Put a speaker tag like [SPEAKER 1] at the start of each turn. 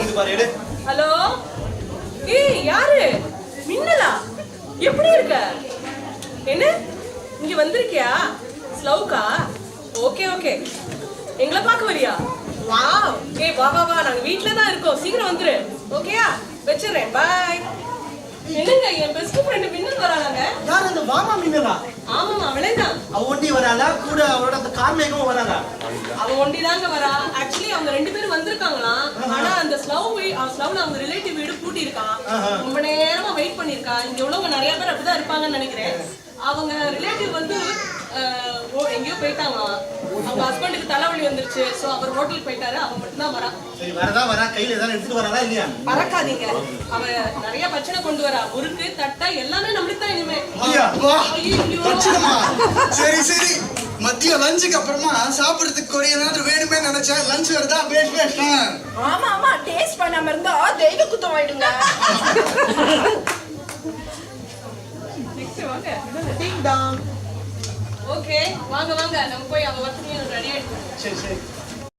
[SPEAKER 1] வந்து பாரு எடு.
[SPEAKER 2] ஹலோ ஏய் யாரு மின்னலா எப்படி இருக்க என்ன இங்க வந்திருக்கியா ஸ்லௌகா ஓகே ஓகே எங்களை பார்க்க வரியா வாவ் ஏய் வா வா வா நாங்க வீட்ல தான் இருக்கோம் சீக்கிரம் வந்துரு ஓகேயா வெச்சிரேன் பை என்னங்க என் பெஸ்ட் ஃப்ரெண்ட் மின்னல் வராங்க
[SPEAKER 1] யார் அந்த வாமா மின்னலா
[SPEAKER 2] ஆமாமா அவளேதான்
[SPEAKER 1] அவ ஒண்டி வராளா கூட அவளோட அந்த கார்மேகமும் வராளா
[SPEAKER 2] அவ ஒண்டிதாங்க வரா ஆக்சுவலி அவங்க ரெண்டு பேரும் வந்திருக்காங்களாம் ஆனா அந்த ஸ்லவ்ல அவங்க ரிலேட்டிவ் வீடு பூட்டி இருக்கான் ரொம்ப நேரமா வெயிட் பண்ணிருக்கா இங்க உள்ளவங்க நிறைய பேர் அப்படிதான் இருப்பாங்கன்னு நினைக்கிறேன் அவங்க ரிலேட்டிவ் வந்து எங்கேயோ போயிட்டாங்களாம் அவங்க ஹஸ்பண்டுக்கு தலைவலி வந்துருச்சு சோ அவர் ஹோட்டலுக்கு போயிட்டாரு அவ மட்டும் தான் வரா
[SPEAKER 1] சரி வரா கையில ஏதாவது எடுத்துட்டு வராளா இல்லையா
[SPEAKER 2] பறக்காதீங்க அவ நிறைய பிரச்சனை கொண்டு வரா முறுக்கு தட்டை எல்லாமே நம்மளுக்கு தான் இனிமே
[SPEAKER 3] சரி மதியம் லஞ்சுக்கு அப்புறமா சாப்பிடுறதுக்கு ஒரு ஏதாவது வேணுமே நினைச்சேன் லஞ்ச் வருதா பேட்
[SPEAKER 4] ஆமா டேஸ்ட் பண்ணாம இருந்தா தெய்வ குத்தம் ஆயிடுங்க
[SPEAKER 2] ஓகே வாங்க நம்ம போய் அவ வசதியை ரெடி ஆயிடுவோம்
[SPEAKER 1] சரி